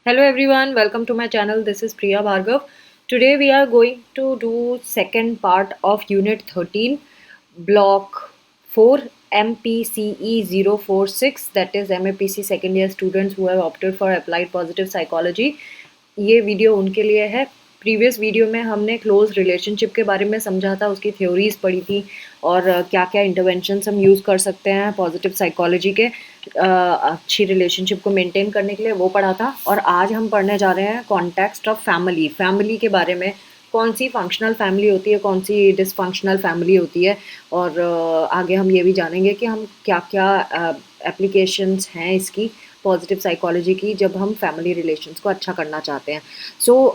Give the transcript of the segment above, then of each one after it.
Hello everyone, welcome to my channel. This is Priya Bhargav. Today we are going to do second part of Unit 13, Block 4, MPCE 046, that is MAPC second year students who have opted for Applied Positive Psychology. ये video उनके लिए है। Previous video में हमने close relationship के बारे में समझा था, उसकी थ्योरीज पढ़ी थी और क्या क्या इंटरवेंशंस हम यूज़ कर सकते हैं पॉजिटिव साइकोलॉजी के अच्छी रिलेशनशिप को मेंटेन करने के लिए, वो पढ़ा था। और आज हम पढ़ने जा रहे हैं कॉन्टेक्स्ट ऑफ फैमिली के बारे में, कौन सी फंक्शनल फैमिली होती है, कौन सी डिसफंक्शनल फैमिली होती है। और आगे हम ये भी जानेंगे कि हम क्या क्या एप्लीकेशंस हैं इसकी पॉजिटिव साइकोलॉजी की जब हम फैमिली रिलेशंस को अच्छा करना चाहते हैं।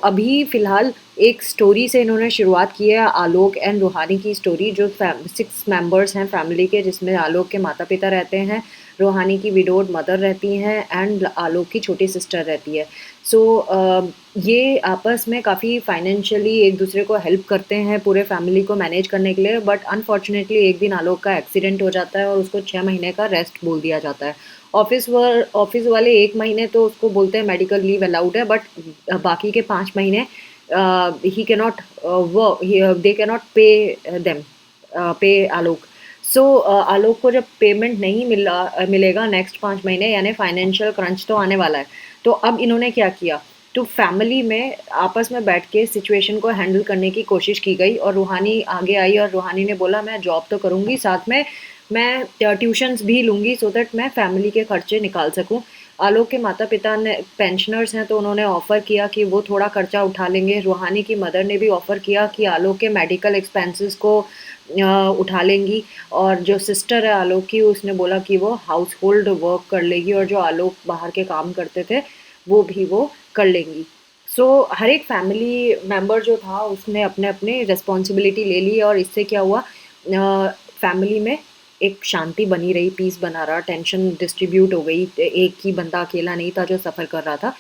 अभी फ़िलहाल एक स्टोरी से इन्होंने शुरुआत की है, आलोक एंड रूहानी की स्टोरी, जो 6 मेंबर्स हैं फैमिली के, जिसमें आलोक के माता पिता रहते हैं, रूहानी की विडोड मदर रहती हैं एंड आलोक की छोटी सिस्टर रहती है। ये आपस में काफ़ी फाइनेंशियली एक दूसरे को हेल्प करते हैं पूरे फैमिली को मैनेज करने के लिए। बट अनफॉर्चुनेटली एक दिन आलोक का एक्सीडेंट हो जाता है और उसको 6 महीने का रेस्ट बोल दिया जाता है। ऑफिस वाले 1 महीने तो उसको बोलते हैं मेडिकल लीव अलाउड है, बट बाकी के 5 महीने he can not they can not pay them पे आलोक। आलोक को जब पेमेंट नहीं मिलेगा नेक्स्ट 5 महीने, यानी फाइनेंशियल क्रंच तो आने वाला है। तो अब इन्होंने क्या किया, तो फैमिली में आपस में बैठ के सिचुएशन को हैंडल करने की कोशिश की गई और रूहानी आगे आई और रूहानी ने बोला मैं जॉब तो करूँगी, साथ में मैं ट्यूशन्स भी लूँगी सो दैट मैं फैमिली के खर्चे निकाल सकूँ। आलोक के माता पिता ने पेंशनर्स हैं तो उन्होंने ऑफ़र किया कि वो थोड़ा खर्चा उठा लेंगे। रूहानी की मदर ने भी ऑफ़र किया कि आलोक के मेडिकल एक्सपेंसेस को उठा लेंगी। और जो सिस्टर है आलोक की, उसने बोला कि वो हाउस होल्ड वर्क कर लेगी और जो आलोक बाहर के काम करते थे वो भी वो कर लेंगी। हर एक फैमिली मेम्बर जो था उसने अपने अपने रिस्पॉन्सिबिलिटी ले ली और इससे क्या हुआ, फैमिली में एक शांति बनी रही, पीस बना रहा, टेंशन डिस्ट्रीब्यूट हो गई, एक ही बंदा अकेला नहीं था जो सफ़र कर रहा था।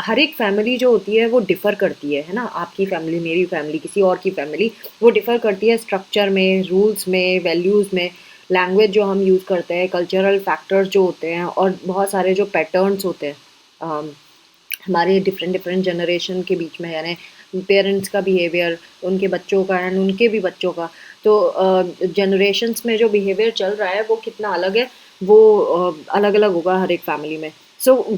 हर एक फैमिली जो होती है वो डिफ़र करती है ना, आपकी फैमिली, मेरी फैमिली, किसी और की फैमिली, वो डिफ़र करती है स्ट्रक्चर में, रूल्स में, वैल्यूज़ में, लैंग्वेज जो हम यूज़ करते हैं, कल्चरल फैक्टर्स जो होते हैं और बहुत सारे जो पैटर्न्स होते हैं हमारे डिफरेंट डिफरेंट जनरेशन के बीच में, यानी पेरेंट्स का बिहेवियर, उनके बच्चों का एंड उनके भी बच्चों का। तो जनरेशन्स में जो बिहेवियर चल रहा है वो कितना अलग है, वो अलग अलग होगा हर एक फैमिली में।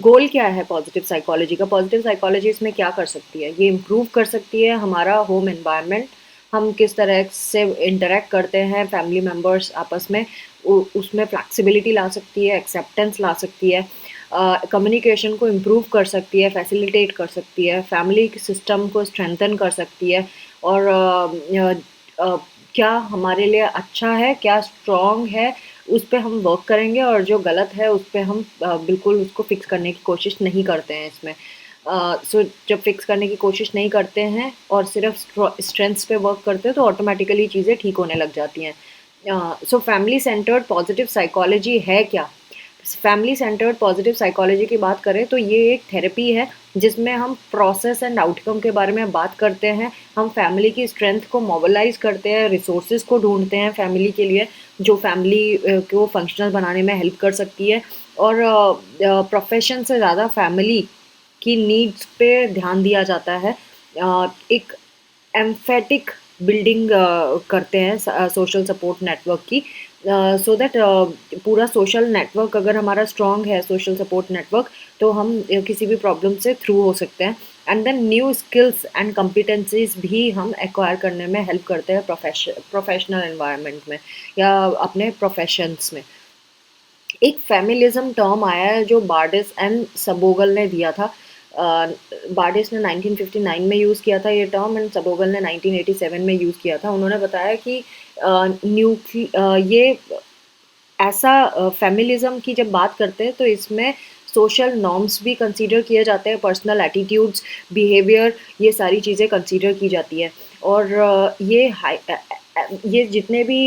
गोल क्या है पॉजिटिव साइकोलॉजी का? पॉजिटिव साइकोलॉजी इसमें क्या कर सकती है? ये इम्प्रूव कर सकती है हमारा होम एनवायरनमेंट, हम किस तरह से इंटरेक्ट करते हैं फैमिली मेम्बर्स आपस में, उसमें फ्लैक्सिबिलिटी ला सकती है, एक्सेप्टेंस ला सकती है, कम्युनिकेशन को इम्प्रूव कर सकती है, फैसिलिटेट कर सकती है, फैमिली सिस्टम को स्ट्रेंथन कर सकती है। और क्या हमारे लिए अच्छा है, क्या स्ट्रॉन्ग है, उस पे हम वर्क करेंगे और जो गलत है उस पे हम बिल्कुल उसको फिक्स करने की कोशिश नहीं करते हैं इसमें। जब फिक्स करने की कोशिश नहीं करते हैं और सिर्फ स्ट्रेंथ्स पे वर्क करते हैं तो ऑटोमेटिकली चीज़ें ठीक होने लग जाती हैं। फैमिली सेंटर्ड पॉजिटिव साइकोलॉजी है क्या? फैमिली सेंटर्ड पॉजिटिव साइकोलॉजी की बात करें तो ये एक थेरेपी है जिसमें हम प्रोसेस एंड आउटकम के बारे में बात करते हैं। हम फैमिली की स्ट्रेंथ को मोबिलाइज करते हैं, रिसोर्सेज को ढूंढते हैं फैमिली के लिए, जो फैमिली को फंक्शनल बनाने में हेल्प कर सकती है। और प्रोफेशन से ज़्यादा फैमिली की नीड्स पे ध्यान दिया जाता है। एक एम्फेटिक बिल्डिंग करते हैं सोशल सपोर्ट नेटवर्क की, सो दैट पूरा सोशल नेटवर्क अगर हमारा स्ट्रॉन्ग है, सोशल सपोर्ट नेटवर्क, तो हम किसी भी प्रॉब्लम से थ्रू हो सकते हैं। And then new skills and competencies भी हम एक्वायर करने में हेल्प करते हैं प्रोफेशनल एनवायरनमेंट में या अपने प्रोफेशंस में। एक फेमिनिज्म टर्म आया है जो बार्डिस एंड सबोगल ने दिया था। बार्डिस ने 1959 में यूज़ किया था ये टर्म एंड सबोगल ने 1987 में यूज़ किया था। उन्होंने बताया कि ये ऐसा फेमिनिज्म की जब बात करते हैं तो इसमें सोशल नॉर्म्स भी कंसीडर किए जाते हैं, पर्सनल एटीट्यूड्स, बिहेवियर, ये सारी चीज़ें कंसीडर की जाती हैं। और ये जितने भी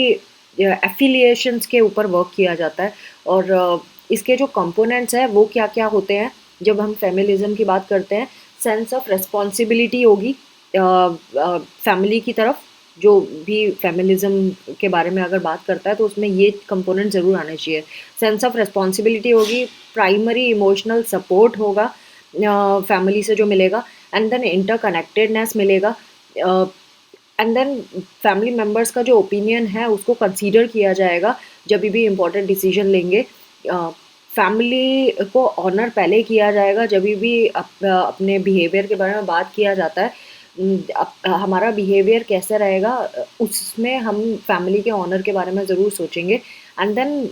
एफिलिएशंस के ऊपर वर्क किया जाता है। और इसके जो कंपोनेंट्स हैं वो क्या क्या होते हैं जब हम फेमिनिज्म की बात करते हैं? सेंस ऑफ रिस्पॉन्सिबिलिटी होगी फैमिली की तरफ, जो भी फेमिनिज्म के बारे में अगर बात करता है तो उसमें ये कंपोनेंट ज़रूर आने चाहिए। सेंस ऑफ रिस्पॉन्सिबिलिटी होगी, प्राइमरी इमोशनल सपोर्ट होगा, फैमिली से जो मिलेगा, एंड देन इंटरकनेक्टेडनेस मिलेगा, एंड देन फैमिली मेम्बर्स का जो ओपिनियन है उसको कंसीडर किया जाएगा जब भी इम्पोर्टेंट डिसीजन लेंगे। फैमिली को ऑनर पहले किया जाएगा जब भी अपने बिहेवियर के बारे में बात किया जाता है। हमारा बिहेवियर कैसा रहेगा उसमें हम फैमिली के ऑनर के बारे में ज़रूर सोचेंगे, एंड देन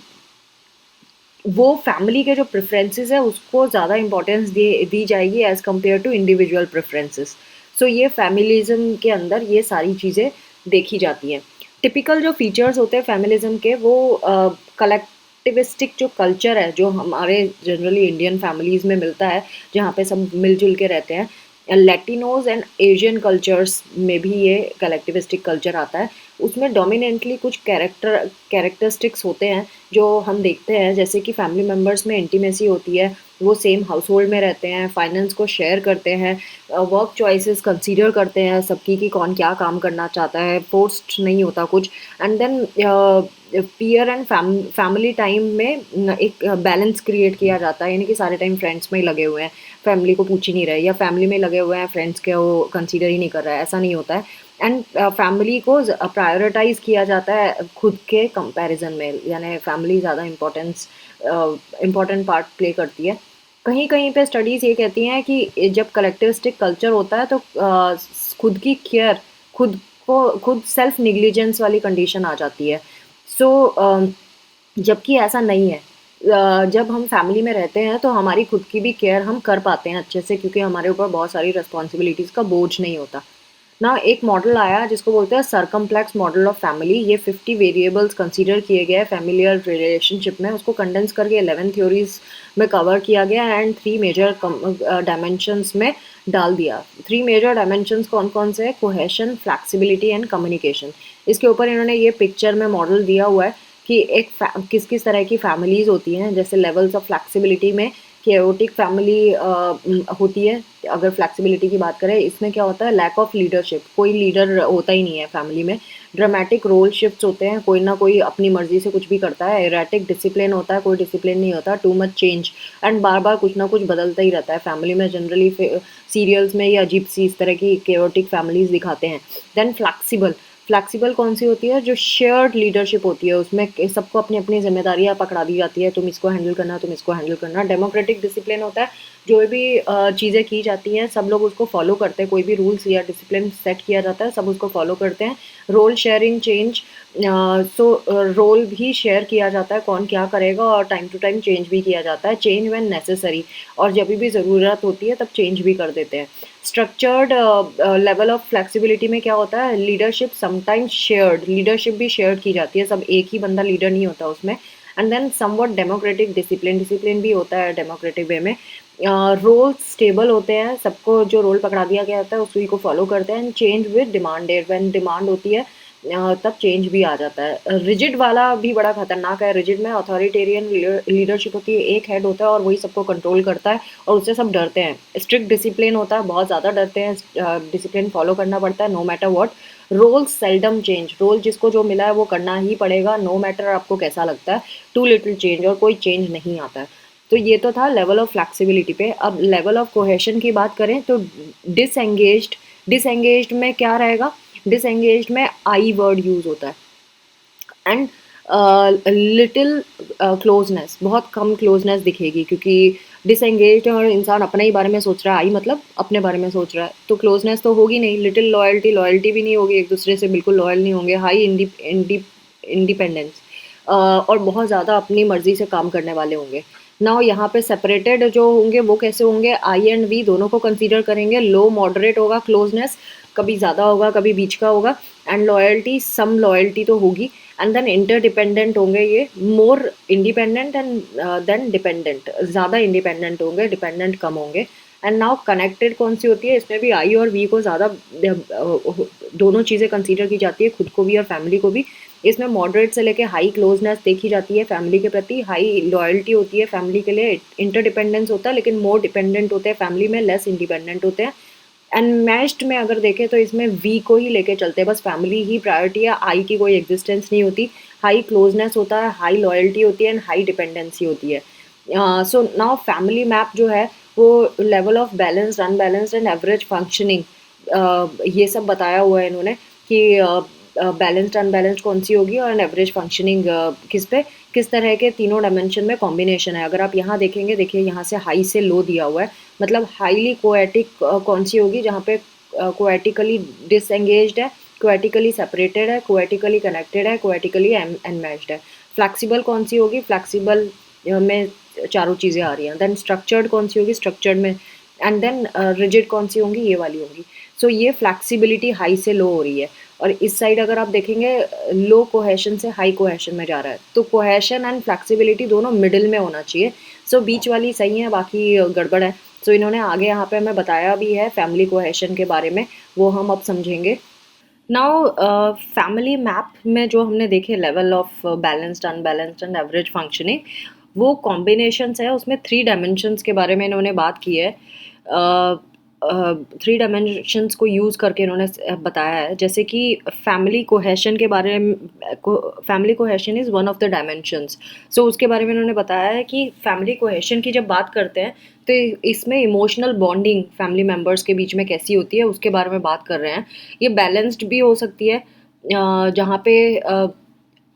वो फैमिली के जो प्रेफरेंसेस है उसको ज़्यादा इम्पोर्टेंस दी जाएगी as compare to individual preferences. So ये फैमिलिज़म के अंदर ये सारी चीज़ें देखी जाती हैं। टिपिकल जो फीचर्स होते हैं फैमिलिज़म के वो कलेक्टिविस्टिक जो कल्चर है जो हमारे जनरली इंडियन फैमिलीज़ में मिलता है, जहाँ पे सब मिलजुल के रहते हैं। लैटिनोज एंड एशियन कल्चर्स में भी ये कलेक्टिविस्टिक कल्चर आता है। उसमें डोमिनेंटली कुछ कैरेक्टरिस्टिक्स होते हैं जो हम देखते हैं, जैसे कि फैमिली मेम्बर्स में इंटीमेसी होती है, वो सेम हाउस होल्ड में रहते हैं, फाइनेंस को शेयर करते हैं, वर्क चॉइसेस कंसीडर करते हैं सबकी कि कौन क्या काम करना चाहता है, फोर्स्ड नहीं होता कुछ, and then peer and family time में एक बैलेंस क्रिएट किया जाता है, यानी कि सारे टाइम फ्रेंड्स में ही लगे हुए हैं, फैमिली को पूछ ही नहीं रहे, या फैमिली में लगे हुए हैं फ्रेंड्स के वो कंसीडर ही नहीं कर रहा है, ऐसा नहीं होता है। एंड फैमिली को प्रायोरिटाइज किया जाता है खुद के कंपैरिजन में, यानी फैमिली ज़्यादा इम्पोर्टेंट पार्ट प्ले करती है। कहीं कहीं पे स्टडीज़ ये कहती हैं कि जब कलेक्टिविस्टिक कल्चर होता है तो खुद की केयर, खुद सेल्फ निग्लिजेंस वाली कंडीशन आ जाती है। सो जबकि ऐसा नहीं है। जब हम फैमिली में रहते हैं तो हमारी खुद की भी केयर हम कर पाते हैं अच्छे से, क्योंकि हमारे ऊपर बहुत सारी रिस्पॉन्सिबिलिटीज़ का बोझ नहीं होता ना। एक मॉडल आया जिसको बोलते हैं सरकम्प्लेक्स मॉडल ऑफ फैमिली। ये 50 वेरिएबल्स कंसीडर किए गए फैमिलियर रिलेशनशिप में, उसको कंडेंस करके 11 थ्योरीज में कवर किया गया एंड 3 मेजर डायमेंशंस में डाल दिया। 3 मेजर डायमेंशंस कौन कौन से हैं? Cohesion, flexibility and communication. इसके ऊपर इन्होंने ये पिक्चर में मॉडल दिया हुआ है कि किस किस तरह की फैमिलीज़ होती हैं। जैसे लेवल्स ऑफ फ्लैक्सिबिलिटी में केओटिक फैमिली होती है। अगर फ्लैक्सिबिलिटी की बात करें, इसमें क्या होता है? लैक ऑफ लीडरशिप, कोई लीडर होता ही नहीं है फैमिली में। ड्रामेटिक रोल शिफ्ट्स होते हैं, कोई ना कोई अपनी मर्जी से कुछ भी करता है। एराटिक डिसिप्लिन होता है, कोई डिसिप्लिन नहीं होता। टू मच चेंज, एंड बार बार कुछ ना कुछ बदलता ही रहता है फैमिली में। जनरली सीरियल्स में या अजीब सी इस तरह की केओटिक फैमिलीज दिखाते हैं। देन फ्लैक्सिबल, फ्लैक्सिबल कौन सी होती है? जो शेयर्ड लीडरशिप होती है, उसमें सबको अपनी अपनी जिम्मेदारियां पकड़ा दी जाती है, तुम इसको हैंडल करना, तुम इसको हैंडल करना। डेमोक्रेटिक डिसिप्लिन होता है, जो भी चीज़ें की जाती हैं सब लोग उसको फॉलो करते हैं। कोई भी रूल्स या डिसिप्लिन सेट किया जाता है सब उसको फॉलो करते हैं। Role sharing change, so role भी शेयर किया जाता है, कौन क्या करेगा, और टाइम टू टाइम चेंज भी किया जाता है। चेंज व्हेन नेसेसरी, और जब भी ज़रूरत होती है तब चेंज भी कर देते हैं। स्ट्रक्चर्ड लेवल ऑफ फ्लेक्सिबिलिटी में क्या होता है? लीडरशिप समटाइम्स शेयर्ड, लीडरशिप भी शेयर की जाती है, सब एक ही बंदा लीडर नहीं होता उसमें। And then somewhat democratic discipline, discipline भी होता है डेमोक्रेटिक वे में। रोल स्टेबल होते हैं, सबको जो रोल पकड़ा दिया गया होता है उसी को फॉलो करते हैं। And change with demanded, when demand होती है तब चेंज भी आ जाता है। रिजिड वाला भी बड़ा खतरनाक है। रिजिड में अथॉरिटेरियन लीडरशिप होती है, एक हेड होता है और वही सबको कंट्रोल करता है और उससे सब डरते हैं। स्ट्रिक्ट डिसिप्लिन होता है, बहुत ज़्यादा डरते हैं, डिसिप्लिन फॉलो करना पड़ता है no matter what. Role seldom change, role जिसको जो मिला है वो करना ही पड़ेगा नो मैटर आपको कैसा लगता है। टू लिटिल चेंज, और कोई चेंज नहीं आता है। तो ये तो था लेवल ऑफ फ्लैक्सिबिलिटी पे। अब लेवल ऑफ कोहेशन की बात करें तो डिसएंगेज्ड, डिसएंगेज्ड में क्या रहेगा? डिसएंगेज्ड में आई वर्ड यूज होता है, एंड लिटिल क्लोजनेस, बहुत कम क्लोजनेस दिखेगी, क्योंकि डिसएंगेज्ड और इंसान अपने ही बारे में सोच रहा है। आई मतलब अपने बारे में सोच रहा है, तो क्लोजनेस तो होगी नहीं। लिटिल लॉयल्टी, लॉयल्टी भी नहीं होगी, एक दूसरे से बिल्कुल लॉयल नहीं होंगे। हाई इंडिपेंडेंस, और बहुत ज़्यादा अपनी मर्जी से काम करने वाले होंगे। नाउ यहाँ पे सेपरेटेड जो होंगे वो कैसे होंगे? आई एंड वी दोनों को कंसीडर करेंगे। लो मॉडरेट होगा क्लोजनेस, कभी ज़्यादा होगा कभी बीच का होगा। एंड लॉयल्टी, सम लॉयल्टी तो होगी। एंड देन इंटरडिपेंडेंट होंगे ये, more independent and then dependent, ज़्यादा इंडिपेंडेंट होंगे, डिपेंडेंट कम होंगे। एंड नाउ कनेक्टेड कौन सी होती है? इसमें भी आई और वी को ज़्यादा दोनों चीज़ें कंसीडर की जाती है, खुद को भी और फैमिली को भी। इसमें मॉडरेट से लेके हाई क्लोजनेस देखी जाती है फैमिली के प्रति, हाई लॉयल्टी होती है फैमिली के लिए, इंटरडिपेंडेंस होता है लेकिन मोर डिपेंडेंट होते हैं फैमिली में, लेस इंडिपेंडेंट होते हैं। अनमैच्ड में अगर देखें तो इसमें वी को ही लेके चलते हैं, बस फैमिली ही प्रायोरिटी है, आई की कोई एग्जिस्टेंस नहीं होती। हाई क्लोजनेस होता है, हाई लॉयल्टी होती है एंड हाई डिपेंडेंसी होती है। सो नाउ फैमिली मैप जो है वो level of balanced, unbalanced and average functioning, ये सब बताया हुआ है इन्होंने कि बैलेंस्ड अनबैलेंस्ड कौन सी होगी और एवरेज फंक्शनिंग किस पे, किस तरह के तीनों डायमेंशन में कॉम्बिनेशन है। अगर आप यहाँ देखेंगे, देखिए यहाँ से हाई से लो दिया हुआ है, मतलब हाईली कोएटिक कौन सी होगी, जहाँ पे कोएटिकली डिसएंगेज्ड है, कोएटिकली सेपरेटेड है, कोएटिकली कनेक्टेड है, कोएटिकली एनमैच्ड है। फ्लेक्सिबल कौन सी होगी, फ्लेक्सिबल में चारों चीज़ें आ रही हैं। देन स्ट्रक्चर्ड कौन सी होगी, स्ट्रक्चर्ड में, एंड देन रिजिड कौन सी होंगी, ये वाली होंगी। सो ये फ्लेक्सिबिलिटी हाई से लो हो रही है। और इस साइड अगर आप देखेंगे, लो कोहेशन से हाई कोहेशन में जा रहा है, तो कोहेशन एंड फ्लेक्सिबिलिटी दोनों मिडिल में होना चाहिए। सो बीच वाली सही है, बाकी गड़बड़ है। सो इन्होंने आगे यहाँ पे हमें बताया भी है फैमिली कोहेशन के बारे में, वो हम अब समझेंगे। नाउ फैमिली मैप में जो हमने देखे level of balanced, unbalanced and average functioning, वो कॉम्बिनेशंस है, उसमें थ्री डायमेंशंस के बारे में इन्होंने बात की है। थ्री डायमेंशंस को यूज़ करके इन्होंने बताया है, जैसे कि फैमिली कोहेशन के बारे में, family cohesion is one of the dimensions. So उसके बारे में इन्होंने बताया है कि फैमिली कोहेशन की जब बात करते हैं तो इसमें इमोशनल बॉन्डिंग फैमिली मेम्बर्स के बीच में कैसी होती है उसके बारे में बात कर रहे हैं। ये बैलेंस्ड भी हो सकती है, जहाँ पे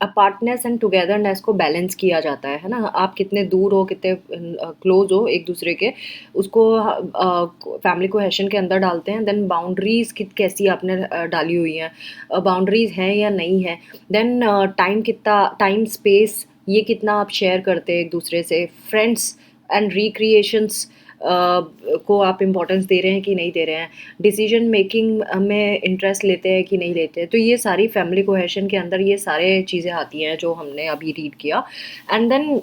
अपार्टनेस एंड टुगेदरनेस को बैलेंस किया जाता है ना, आप कितने दूर हो, कितने क्लोज हो एक दूसरे के, उसको फैमिली कोहेशन के अंदर डालते हैं। देन बाउंड्रीज कैसी आपने डाली हुई हैं, बाउंड्रीज हैं या नहीं है। देन टाइम कितना, टाइम स्पेस ये कितना आप शेयर करते हैं एक दूसरे से। फ्रेंड्स एंड रिक्रिएशंस को आप इम्पोर्टेंस दे रहे हैं कि नहीं दे रहे हैं। डिसीजन मेकिंग में इंटरेस्ट लेते हैं कि नहीं लेते हैं। तो ये सारी फैमिली कोहेशन के अंदर ये सारे चीज़ें आती हैं जो हमने अभी रीड किया। एंड देन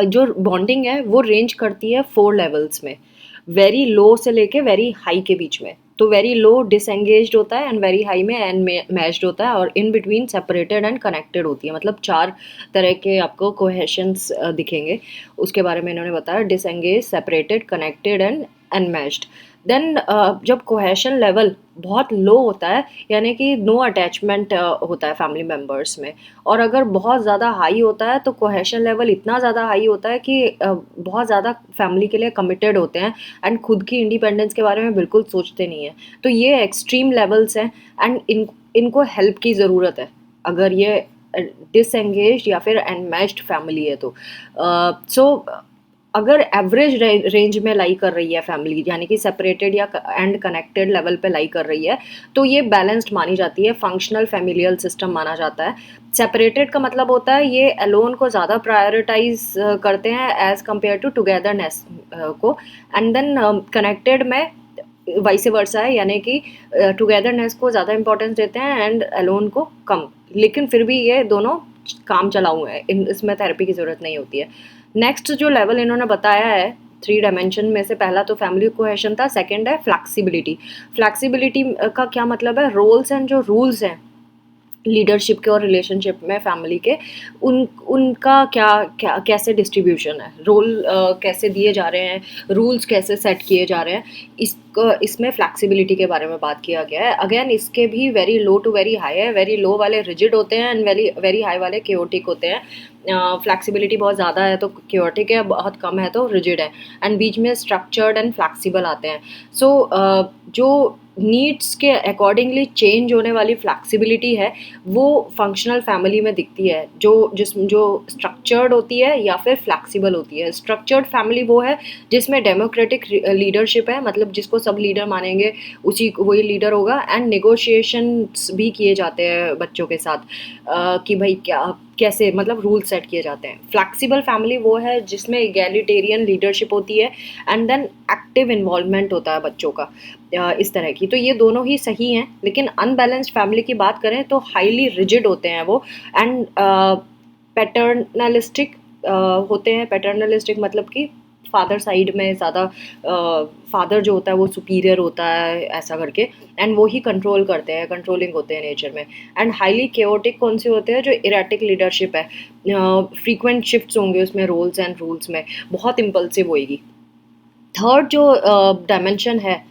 जो बॉन्डिंग है वो रेंज करती है 4 लेवल्स में, वेरी लो से लेके वेरी हाई के बीच में। तो वेरी लो डिसएंगेज्ड होता है, एंड वेरी हाई में एंड मैच्ड होता है, और in between separated and connected होती है। मतलब 4 तरह के आपको कोहेशंस दिखेंगे। उसके बारे में इन्होंने बताया, disengage, separated, connected and unmatched. Then जब कोहेशन लेवल बहुत लो होता है, यानी कि नो अटैचमेंट होता है फैमिली मेम्बर्स में। और अगर बहुत ज़्यादा हाई होता है तो कोहेशन लेवल इतना ज़्यादा हाई होता है कि बहुत ज़्यादा फैमिली के लिए कमिटेड होते हैं, एंड खुद की इंडिपेंडेंस के बारे में बिल्कुल सोचते नहीं हैं। तो ये एक्सट्रीम लेवल्स हैं, एंड इनको हेल्प की ज़रूरत है अगर ये डिसएंगेज या फिर अनमैच्ड फैमिली है तो। सो अगर एवरेज रेंज में लाई कर रही है फैमिली, यानी कि सेपरेटेड या एंड कनेक्टेड लेवल पे लाई कर रही है, तो ये बैलेंस्ड मानी जाती है, फंक्शनल फैमिलियल सिस्टम माना जाता है। सेपरेटेड का मतलब होता है ये अलोन को ज़्यादा प्रायोरिटाइज करते हैं एज कम्पेयर टू टुगेदरनेस को। एंड देन कनेक्टेड में वाइस वर्सा है, यानी कि टुगेदरनेस को ज़्यादा इंपॉर्टेंस देते हैं एंड अलोन को कम। लेकिन फिर भी ये दोनों काम चलाऊ है, इसमें थेरेपी की ज़रूरत नहीं होती है। नेक्स्ट जो लेवल इन्होंने बताया है 3 डायमेंशन में से, पहला तो फैमिली कोहेशन था, सेकंड है फ्लेक्सिबिलिटी। फ्लेक्सिबिलिटी का क्या मतलब है, रोल्स एंड जो रूल्स हैं लीडरशिप के और रिलेशनशिप में फैमिली के, उनका क्या क्या कैसे डिस्ट्रीब्यूशन है, रोल कैसे दिए जा रहे हैं, रूल्स कैसे सेट किए जा रहे हैं, इसमें फ्लेक्सिबिलिटी के बारे में बात किया गया है। अगेन इसके भी very low to very high है, वेरी लो वाले रिजिड होते हैं एंड वेरी वेरी हाई वाले केओटिक होते हैं। फ्लेक्सिबिलिटी बहुत ज़्यादा है तो केओटिक है, बहुत कम है तो रिजिड है, एंड बीच में स्ट्रक्चर्ड एंड फ्लेक्सिबल आते हैं। सो जो नीड्स के अकॉर्डिंगली चेंज होने वाली फ्लेक्सिबिलिटी है वो फंक्शनल फैमिली में दिखती है, जो स्ट्रक्चर्ड होती है या फिर फ्लेक्सिबल होती है। स्ट्रक्चर्ड फैमिली वो है जिसमें डेमोक्रेटिक लीडरशिप है, मतलब जिसको सब लीडर मानेंगे उसी वही लीडर होगा, एंड नेगोशिएशंस भी किए जाते हैं बच्चों के साथ कि भाई क्या कैसे, मतलब रूल सेट किए जाते हैं। फ्लेक्सिबल फैमिली वो है जिसमें इगैलिटेरियन लीडरशिप होती है एंड देन एक्टिव इन्वॉल्वमेंट होता है बच्चों का, इस तरह की। तो ये दोनों ही सही हैं। लेकिन अनबैलेंस्ड फैमिली की बात करें तो हाईली रिजिड होते हैं वो, एंड पैटर्नलिस्टिक होते हैं। पैटर्नलिस्टिक मतलब कि फादर साइड में ज़्यादा, फादर जो होता है वो सुपीरियर होता है ऐसा करके, एंड वो ही कंट्रोल करते हैं, कंट्रोलिंग होते हैं नेचर में। एंड हाईली केओटिक कौन से होते हैं, जो इरेटिक लीडरशिप है, फ्रीक्वेंट शिफ्ट्स होंगे उसमें रोल्स एंड रूल्स में, बहुत इम्पल्सिव होएगी। थर्ड जो डायमेंशन है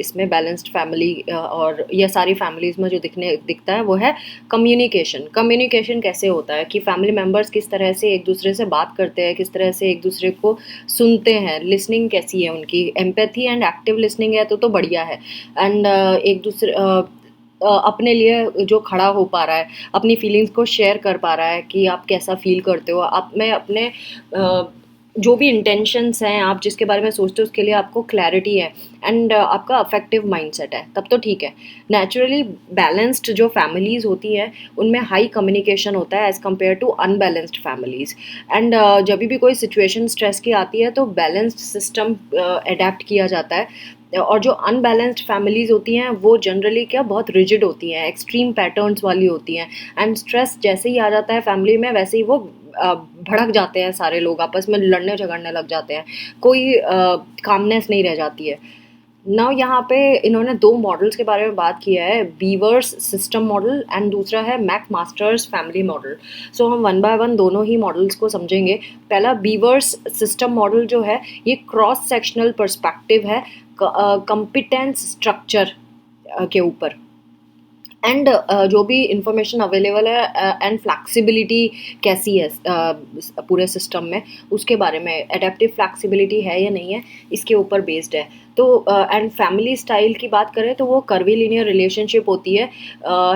इसमें बैलेंस्ड फैमिली और ये सारी फैमिलीज़ में जो दिखता है वो है कम्युनिकेशन। कम्युनिकेशन कैसे होता है कि फैमिली मेम्बर्स किस तरह से एक दूसरे से बात करते हैं, किस तरह से एक दूसरे को सुनते हैं, लिसनिंग कैसी है उनकी, एम्पैथी एंड एक्टिव लिसनिंग है तो बढ़िया है। एंड एक दूसरे अपने लिए जो खड़ा हो पा रहा है, अपनी फीलिंग्स को शेयर कर पा रहा है कि आप कैसा फील करते हो, आप में अपने जो भी इंटेंशंस हैं, आप जिसके बारे में सोचते हो उसके लिए आपको क्लैरिटी है एंड आपका अफेक्टिव माइंडसेट है, तब तो ठीक है। नेचुरली बैलेंस्ड जो फैमिलीज़ होती हैं उनमें हाई कम्युनिकेशन होता है as compare to unbalanced families. And जब भी कोई सिचुएशन स्ट्रेस की आती है तो बैलेंस्ड सिस्टम अडेप्ट किया जाता है। और जो अनबैलेंस्ड फैमिलीज़ होती हैं वो जनरली क्या बहुत रिजिड होती हैं, एक्सट्रीम पैटर्न्स वाली होती हैं। एंड स्ट्रेस जैसे ही आ जाता है फैमिली में वैसे ही वो भड़क जाते हैं, सारे लोग आपस में लड़ने झगड़ने लग जाते हैं, कोई कामनेस नहीं रह जाती है। नाउ यहाँ पे इन्होंने दो मॉडल्स के बारे में बात किया है, बीवर्स सिस्टम मॉडल एंड दूसरा है मैक मास्टर्स फैमिली मॉडल। सो हम वन बाय वन दोनों ही मॉडल्स को समझेंगे। पहला बीवर्स सिस्टम मॉडल जो है ये क्रॉस सेक्शनल पर्सपेक्टिव है कंपिटेंस स्ट्रक्चर के ऊपर। एंड जो भी इंफॉर्मेशन अवेलेबल है एंड फ्लैक्सिबिलिटी कैसी है पूरे सिस्टम में, उसके बारे में, एडेप्टिव फ्लैक्सिबिलिटी है या नहीं है, इसके ऊपर बेस्ड है। तो एंड फैमिली स्टाइल की बात करें तो वो कर्वीलिनियर रिलेशनशिप होती है।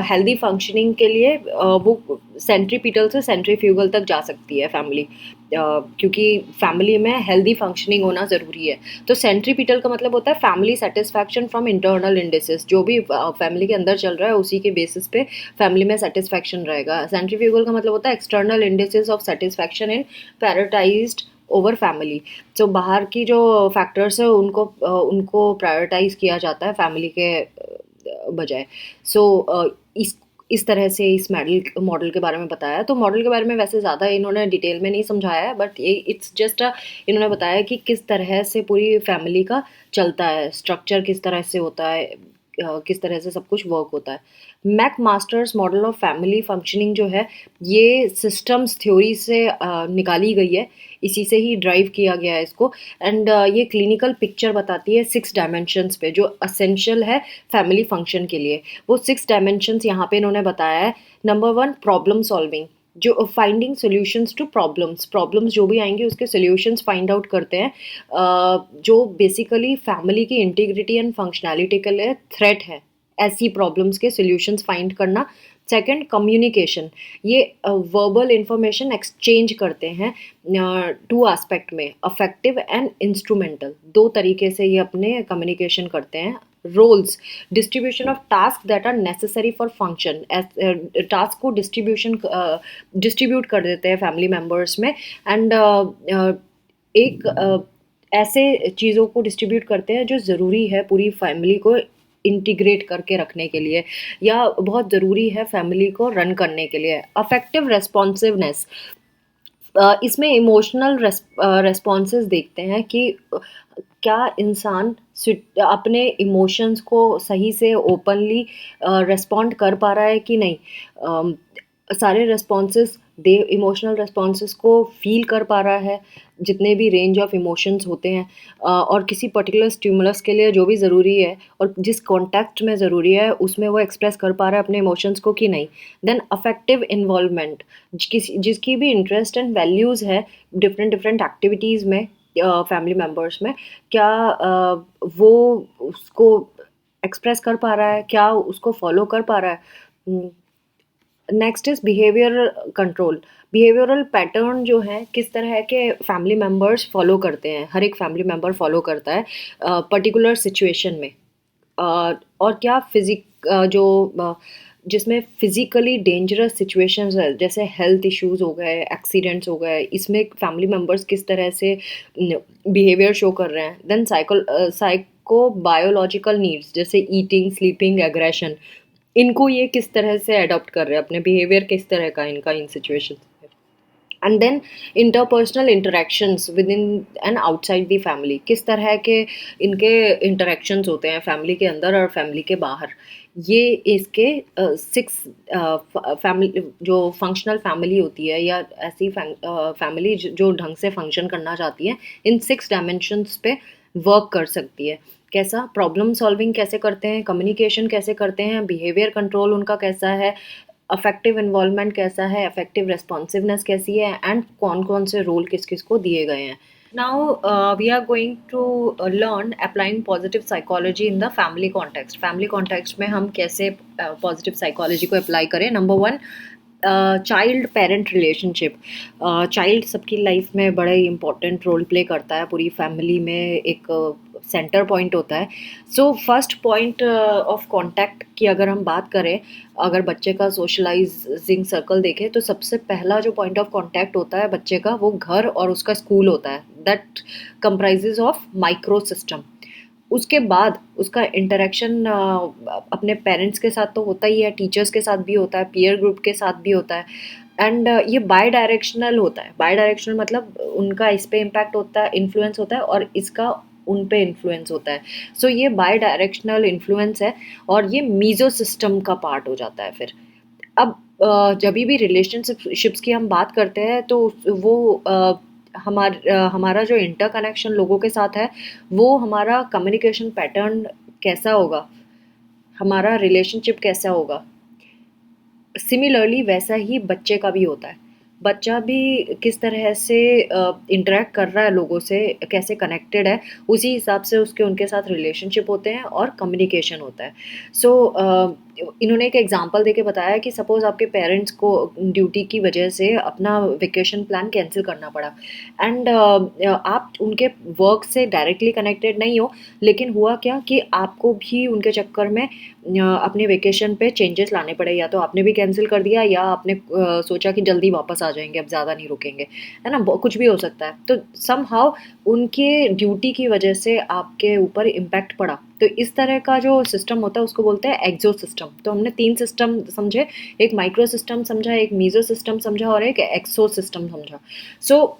हेल्दी फंक्शनिंग के लिए वो सेंट्रीपिटल से सेंट्रीफ्यूगल तक जा सकती है फैमिली, क्योंकि फैमिली में हेल्दी फंक्शनिंग होना ज़रूरी है। तो सेंट्रीपिटल का मतलब होता है family satisfaction from internal indices, जो भी फैमिली के अंदर चल रहा है उसी के बेसिस पे फैमिली में सेटिस्फैक्शन रहेगा। सेंट्रीफ्यूगल का मतलब होता है external indices of satisfaction in prioritised over family. तो बाहर की जो फैक्टर्स है उनको प्रायोरिटाइज किया जाता है फैमिली के बजाय। सो इस तरह से इस मॉडल के बारे में बताया। तो मॉडल के बारे में वैसे ज़्यादा इन्होंने डिटेल में नहीं समझाया है, बट ये इट्स जस्ट इन्होंने बताया कि किस तरह से पूरी फैमिली का चलता है, स्ट्रक्चर किस तरह से होता है, किस तरह से सब कुछ वर्क होता है। McMasters model of family functioning जो है ये सिस्टम्स थ्योरी से निकाली गई है, इसी से ही ड्राइव किया गया है इसको। एंड ये क्लिनिकल पिक्चर बताती है 6 डायमेंशंस पे जो असेंशियल है फैमिली फंक्शन के लिए। वो 6 डायमेंशंस यहाँ पे इन्होंने बताया है। नंबर 1 प्रॉब्लम सॉल्विंग, जो फाइंडिंग सॉल्यूशंस टू प्रॉब्लम्स जो भी आएंगे उसके सॉल्यूशंस फाइंड आउट करते हैं, जो बेसिकली फैमिली की इंटीग्रिटी एंड फंक्शनैलिटी के लिए थ्रेट है, ऐसी प्रॉब्लम्स के सॉल्यूशंस फाइंड करना। सेकंड कम्युनिकेशन, ये वर्बल इंफॉर्मेशन एक्सचेंज करते हैं 2 एस्पेक्ट में, अफेक्टिव एंड इंस्ट्रूमेंटल, 2 तरीके से ये अपने कम्युनिकेशन करते हैं। Roles, distribution of task that are necessary for function, task को डिस्ट्रीब्यूट कर देते हैं फैमिली मेम्बर्स में। एंड एक ऐसे चीज़ों को डिस्ट्रीब्यूट करते हैं जो ज़रूरी है पूरी फैमिली को इंटीग्रेट करके रखने के लिए, या बहुत ज़रूरी है फैमिली को रन करने के लिए। अफेक्टिव रेस्पॉन्सिवनेस, इसमें इमोशनल रेस्पॉन्सेस देखते हैं कि क्या इंसान अपने इमोशंस को सही से ओपनली रेस्पॉन्ड कर पा रहा है कि नहीं, सारे रेस्पॉन्सेस दे इमोशनल रेस्पॉन्सेस को फील कर पा रहा है, जितने भी रेंज ऑफ इमोशंस होते हैं, और किसी पर्टिकुलर स्टिमुलस के लिए जो भी ज़रूरी है और जिस कॉन्टेक्स्ट में ज़रूरी है उसमें वो एक्सप्रेस कर पा रहा है अपने इमोशंस को कि नहीं। देन अफेक्टिव इन्वॉल्वमेंट, जिसकी भी इंटरेस्ट एंड वैल्यूज़ है डिफरेंट डिफरेंट एक्टिविटीज़ में फैमिली मेम्बर्स में, क्या वो उसको एक्सप्रेस कर पा रहा है, क्या उसको फॉलो कर पा रहा है। Next is behaviour control, behavioural pattern जो है किस तरह के फैमिली मेम्बर्स फॉलो करते हैं, हर एक फैमिली मेम्बर फॉलो करता है पर्टिकुलर सिचुएशन में, और क्या जिसमें फिजिकली डेंजरस सिचुएशंस है, जैसे हेल्थ इश्यूज हो गए, एक्सीडेंट्स हो गए, इसमें फैमिली मेम्बर्स किस तरह से बिहेवियर शो कर रहे हैं। देन साइको बायोलॉजिकल नीड्स जैसे ईटिंग, स्लीपिंग, एग्रेशन, इनको ये किस तरह से अडॉप्ट कर रहे हैं, अपने बिहेवियर किस तरह का इनका in situation. And then interpersonal interactions within and outside the family, किस तरह के इनके इंटरेक्शंस होते हैं फैमिली के अंदर और फैमिली के बाहर। ये इसके 6 फैमिली जो फंक्शनल फैमिली होती है या ऐसी फैमिली जो ढंग से फंक्शन करना चाहती है, इन 6 डायमेंशंस पे वर्क कर सकती है। कैसा प्रॉब्लम सॉल्विंग कैसे करते हैं, कम्युनिकेशन कैसे करते हैं, बिहेवियर कंट्रोल उनका कैसा है, अफेक्टिव इन्वॉल्वमेंट कैसा है, अफेक्टिव रेस्पॉन्सिवनेस कैसी है, एंड कौन कौन से रोल किस किस को दिए गए हैं. Now, we are going to learn applying positive psychology in the family context. Family context में हम कैसे positive psychology को apply करें. Number one, child parent relationship. Child सबकी लाइफ में बड़ा ही इम्पोर्टेंट रोल प्ले करता है, पूरी फैमिली में एक सेंटर पॉइंट होता है. So first point of contact की अगर हम बात करें, अगर बच्चे का सोशलाइजिंग सर्कल देखें तो सबसे पहला जो पॉइंट ऑफ कांटेक्ट होता है बच्चे का, वो घर और उसका स्कूल होता है. That comprises of micro system. उसके बाद उसका इंटरेक्शन अपने पेरेंट्स के साथ तो होता ही है, टीचर्स के साथ भी होता है, पीयर ग्रुप के साथ भी होता है. एंड ये बाई डायरेक्शनल होता है. बाई डायरेक्शनल मतलब उनका इस पे इम्पैक्ट होता है, इन्फ्लुएंस होता है, और इसका उन पे इन्फ्लुएंस होता है. सो ये बाई डायरेक्शनल इन्फ्लुएंस है और ये मीजो सिस्टम का पार्ट हो जाता है. फिर अब जब भी रिलेशनशिप्स की हम बात करते हैं तो वो हमारा जो इंटर कनेक्शन लोगों के साथ है, वो हमारा कम्युनिकेशन पैटर्न कैसा होगा, हमारा रिलेशनशिप कैसा होगा, सिमिलरली वैसा ही बच्चे का भी होता है. बच्चा भी किस तरह से इंटरेक्ट कर रहा है लोगों से, कैसे कनेक्टेड है, उसी हिसाब से उसके उनके साथ रिलेशनशिप होते हैं और कम्युनिकेशन होता है. सो इन्होंने एक एग्जांपल देके बताया कि सपोज आपके पेरेंट्स को ड्यूटी की वजह से अपना वेकेशन प्लान कैंसिल करना पड़ा, एंड आप उनके वर्क से डायरेक्टली कनेक्टेड नहीं हो, लेकिन हुआ क्या कि आपको भी उनके चक्कर में अपने वेकेशन पे चेंजेस लाने पड़े. या तो आपने भी कैंसिल कर दिया, या आपने सोचा कि जल्दी वापस आ जाएंगे, अब ज़्यादा नहीं रुकेंगे, है ना, कुछ भी हो सकता है. तो सम हाउ उनके ड्यूटी की वजह से आपके ऊपर इम्पैक्ट पड़ा. तो इस तरह का जो सिस्टम होता है उसको बोलते हैं एक्सो सिस्टम. तो हमने 3 सिस्टम समझे, एक माइक्रो सिस्टम समझा, एक मीजो सिस्टम समझा, और एक एक्सो सिस्टम समझा. सो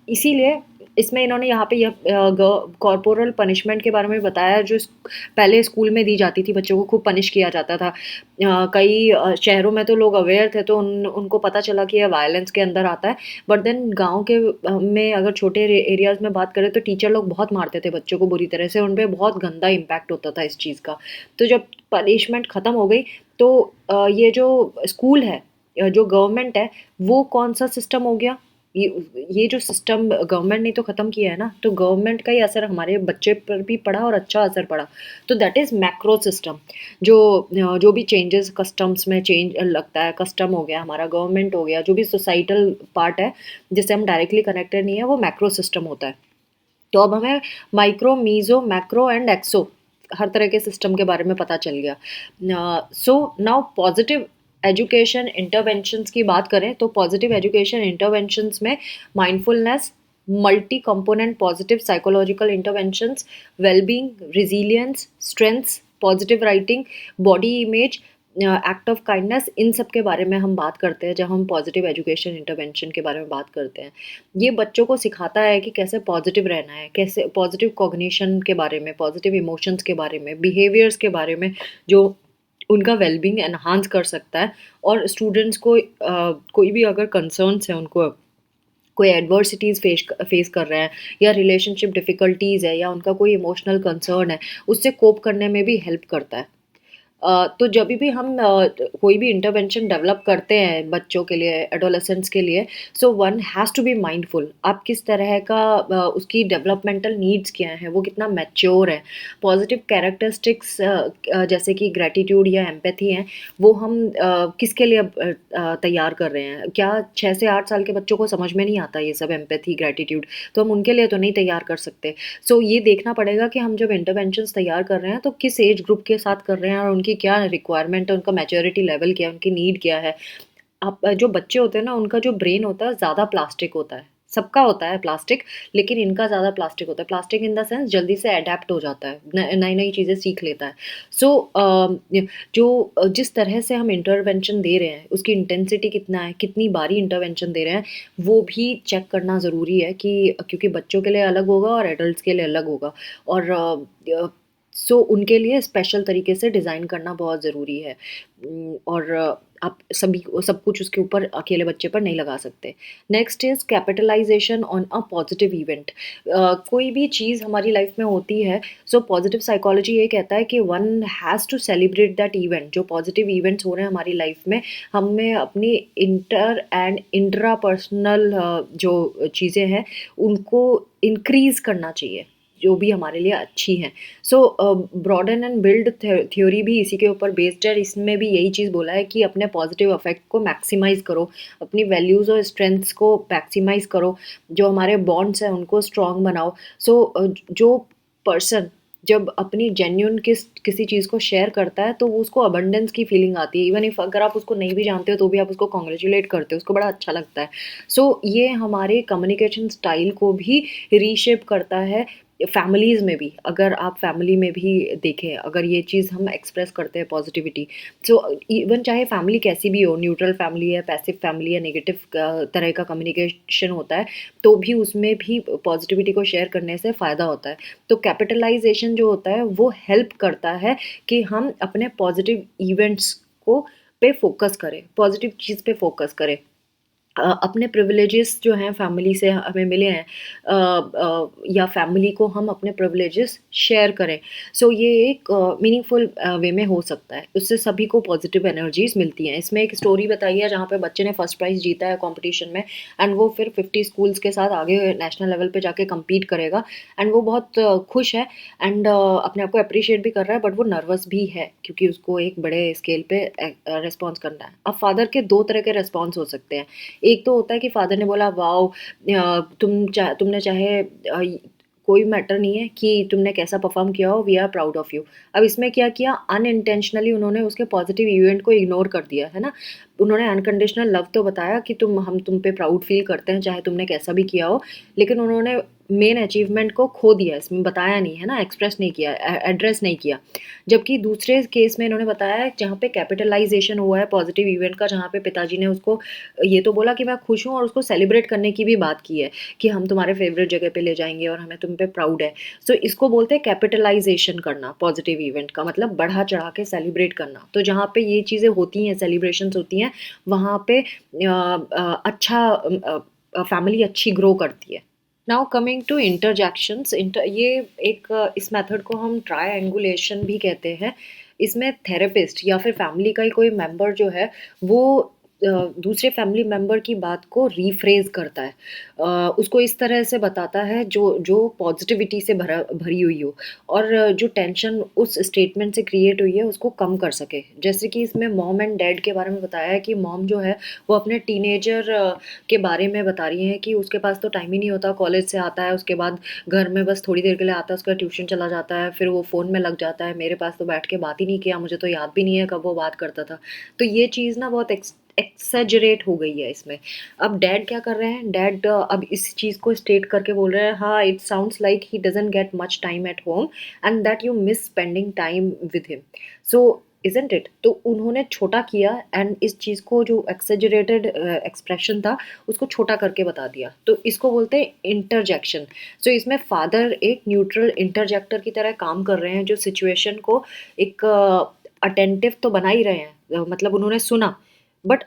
इसीलिए इसमें इन्होंने यहाँ पे यह कॉर्पोरल पनिशमेंट के बारे में बताया, जो पहले स्कूल में दी जाती थी, बच्चों को खूब पनिश किया जाता था. कई शहरों में तो लोग अवेयर थे, तो उनको पता चला कि यह वायलेंस के अंदर आता है. बट देन गांव के में अगर छोटे एरियाज में बात करें तो टीचर लोग बहुत मारते थे बच्चों को बुरी तरह से, उन पर बहुत गंदा इम्पैक्ट होता था इस चीज़ का. तो जब पनिशमेंट ख़त्म हो गई तो ये जो स्कूल है, जो गवर्नमेंट है, वो कौन सा सिस्टम हो गया, ये जो सिस्टम गवर्नमेंट ने तो ख़त्म किया है ना, तो गवर्नमेंट का ही असर हमारे बच्चे पर भी पड़ा और अच्छा असर पड़ा. तो दैट इज़ मैक्रो सिस्टम. जो जो भी चेंजेस कस्टम्स में चेंज लगता है, कस्टम हो गया हमारा, गवर्नमेंट हो गया, जो भी सोसाइटल पार्ट है जिससे हम डायरेक्टली कनेक्टेड नहीं है, वो मैक्रो सिस्टम होता है. तो अब हमें micro, meso, macro and exo हर तरह के सिस्टम के बारे में पता चल गया. So now positive education interventions की बात करें तो पॉजिटिव एजुकेशन इंटरवेंशंस में mindfulness, multi component positive psychological interventions, wellbeing, resilience, strengths, positive writing, body image, act of kindness, इन सब के बारे में हम बात करते हैं जब हम पॉजिटिव एजुकेशन इंटरवेंशन के बारे में बात करते हैं. ये बच्चों को सिखाता है कि कैसे पॉजिटिव रहना है, कैसे पॉजिटिव कॉग्निशन के बारे में, पॉजिटिव इमोशंस के बारे में, बिहेवियर्स के बारे में, जो उनका वेलबींग एनहांस कर सकता है. और स्टूडेंट्स को कोई भी अगर कंसर्न्स है, उनको कोई एडवर्सिटीज़ फेस कर रहे हैं, या रिलेशनशिप डिफ़िकल्टीज़ है, या उनका कोई इमोशनल कंसर्न है, उससे कोप करने में भी हेल्प करता है. तो जब भी हम कोई भी इंटरवेंशन डेवलप करते हैं बच्चों के लिए, एडोलेसेंट्स के लिए, so one has to be mindful. आप किस तरह का उसकी डेवलपमेंटल नीड्स क्या हैं, वो कितना मैच्योर है. पॉजिटिव कैरेक्टरिस्टिक्स जैसे कि ग्रैटिट्यूड या एम्पैथी हैं, वो हम किसके लिए तैयार कर रहे हैं. क्या 6 से 8 साल के बच्चों को समझ में नहीं आता ये सब एम्पैथी, ग्रैटिट्यूड, तो हम उनके लिए तो नहीं तैयार कर सकते. सो ये देखना पड़ेगा कि हम जब इंटरवेंशंस तैयार कर रहे हैं तो किस एज ग्रुप के साथ कर रहे हैं, और उनकी क्या रिक्वायरमेंट है, उनका मैच्योरिटी लेवल क्या है, उनकी नीड क्या है. आप जो बच्चे होते हैं ना, उनका जो ब्रेन होता है ज़्यादा प्लास्टिक होता है. सबका होता है प्लास्टिक, लेकिन इनका ज़्यादा प्लास्टिक होता है. प्लास्टिक इन द सेंस जल्दी से अडेप्ट हो जाता है, नई नई चीज़ें सीख लेता है. सो जो जिस तरह से हम इंटरवेंशन दे रहे हैं, उसकी इंटेंसिटी कितना है, कितनी बारी इंटरवेंशन दे रहे हैं, वो भी चेक करना ज़रूरी है, कि क्योंकि बच्चों के लिए अलग होगा और एडल्ट्स के लिए अलग होगा. और सो उनके लिए स्पेशल तरीके से डिज़ाइन करना बहुत ज़रूरी है. और आप सभी सब कुछ उसके ऊपर अकेले बच्चे पर नहीं लगा सकते। Next is capitalization on a positive event. कोई भी चीज़ हमारी लाइफ में होती है, सो पॉजिटिव साइकोलॉजी ये कहता है कि one has to celebrate that event. जो पॉजिटिव इवेंट्स हो रहे हैं हमारी लाइफ में, हमें अपनी इंटर एंड इंट्रा पर्सनल जो चीज़ें हैं उनको इंक्रीज करना चाहिए, जो भी हमारे लिए अच्छी हैं। सो ब्रॉडन एंड बिल्ड थ्योरी भी इसी के ऊपर बेस्ड है। इसमें भी यही चीज़ बोला है कि अपने पॉजिटिव इफेक्ट को मैक्सिमाइज करो, अपनी वैल्यूज़ और स्ट्रेंथ्स को मैक्सिमाइज करो, जो हमारे बॉन्ड्स हैं उनको स्ट्रॉन्ग बनाओ। सो जो पर्सन जब अपनी जेन्यून किसी चीज़ को शेयर करता है तो वो उसको अबंडेंस की फीलिंग आती है। इवन इफ अगर आप उसको नहीं भी जानते हो तो भी आप उसको कॉन्ग्रेचुलेट करते हो, उसको बड़ा अच्छा लगता है। सो ये हमारे कम्युनिकेशन स्टाइल को भी रीशेप करता है। फैमिलीज़ में भी, अगर आप फैमिली में भी देखें, अगर ये चीज़ हम एक्सप्रेस करते हैं पॉजिटिविटी, सो इवन चाहे फैमिली कैसी भी हो, न्यूट्रल फैमिली है, पैसिव फैमिली है, नेगेटिव तरह का कम्युनिकेशन होता है, तो भी उसमें भी पॉजिटिविटी को शेयर करने से फ़ायदा होता है। तो कैपिटलाइजेशन जो होता है वो हेल्प करता है कि हम अपने पॉजिटिव इवेंट्स को पे फोकस करें, पॉजिटिव चीज़ पे फोकस करें। अपने प्रिविलेजेस जो हैं फैमिली से हमें मिले हैं, या फैमिली को हम अपने प्रिविलेजेस शेयर करें। सो ये एक मीनिंगफुल वे में हो सकता है, उससे सभी को पॉजिटिव एनर्जीज मिलती हैं। इसमें एक स्टोरी बताई है जहाँ पे बच्चे ने फर्स्ट प्राइज़ जीता है कंपटीशन में, एंड वो फिर 50 स्कूल्स के साथ आगे नेशनल लेवल पे जाके compete करेगा, एंड वो बहुत खुश है, एंड अपने आप को अप्रिशिएट भी कर रहा है, बट वो नर्वस भी है क्योंकि उसको एक बड़े स्केल पे रिस्पॉन्स करना है। अब फादर के दो तरह के रिस्पॉन्स हो सकते हैं। एक तो होता है कि फादर ने बोला वाओ, तुमने चाहे कोई मैटर नहीं है कि तुमने कैसा परफॉर्म किया हो, we are proud of you. अब इसमें क्या किया, अनइंटेंशनली उन्होंने उसके पॉजिटिव इवेंट को इग्नोर कर दिया है ना। उन्होंने अनकंडीशनल लव तो बताया कि हम तुम पे प्राउड फील करते हैं चाहे तुमने कैसा भी किया हो, लेकिन उन्होंने मेन अचीवमेंट को खो दिया, इसमें बताया नहीं है ना, एक्सप्रेस नहीं किया, एड्रेस नहीं किया। जबकि दूसरे केस में इन्होंने बताया जहाँ पे कैपिटलाइजेशन हुआ है पॉजिटिव इवेंट का, जहाँ पे पिताजी ने उसको ये तो बोला कि मैं खुश हूँ, और उसको सेलिब्रेट करने की भी बात की है कि हम तुम्हारे फेवरेट जगह पे ले जाएंगे और हमें तुम पे प्राउड है। सो इसको बोलते हैं कैपिटलाइजेशन करना, पॉजिटिव इवेंट का मतलब बढ़ा चढ़ा के सेलिब्रेट करना। तो जहाँ पे ये चीज़ें होती हैं, सेलिब्रेशंस होती हैं, वहाँ पे अच्छा फैमिली अच्छी ग्रो करती है। नाउ कमिंग टू इंटरजेक्शंस, ये एक इस मेथड को हम ट्रायंगुलेशन भी कहते हैं। इसमें थेरेपिस्ट या फिर फैमिली का ही कोई मेंबर जो है वो दूसरे फैमिली मेंबर की बात को रीफ्रेज करता है, उसको इस तरह से बताता है जो जो पॉजिटिविटी से भरी हुई हो, और जो टेंशन उस स्टेटमेंट से क्रिएट हुई है उसको कम कर सके। जैसे कि इसमें मॉम एंड डैड के बारे में बताया है कि मॉम जो है वो अपने टीनेजर के बारे में बता रही हैं कि उसके पास तो टाइम ही नहीं होता, कॉलेज से आता है उसके बाद घर में बस थोड़ी देर के लिए आता है, उसका ट्यूशन चला जाता है, फिर वो फ़ोन में लग जाता है, मेरे पास तो बैठ के बात ही नहीं किया, मुझे तो याद भी नहीं है कब वो बात करता था। तो ये चीज़ ना बहुत एक्सेजरेट हो गई है इसमें। अब डैड क्या कर रहे हैं, डैड अब इस चीज़ को स्टेट करके बोल रहे हैं, हाँ it sounds like he doesn't get much time at home and that you miss spending time with him. So isn't it, तो उन्होंने छोटा किया एंड इस चीज़ को जो एक्सेजरेटेड एक्सप्रेशन था उसको छोटा करके बता दिया, तो इसको बोलते हैं इंटरजेक्शन। सो इसमें फादर एक न्यूट्रल इंटरजेक्टर की तरह काम कर रहे हैं, जो सिचुएशन को एक अटेंटिव तो बना ही रहे हैं, मतलब उन्होंने सुना, बट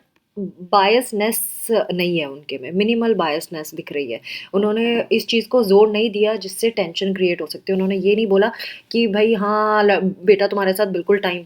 बायसनेस नहीं है उनके में, मिनिमल बायसनेस दिख रही है। उन्होंने इस चीज़ को जोर नहीं दिया जिससे टेंशन क्रिएट हो सकती है। उन्होंने ये नहीं बोला कि भाई हाँ बेटा तुम्हारे साथ बिल्कुल टाइम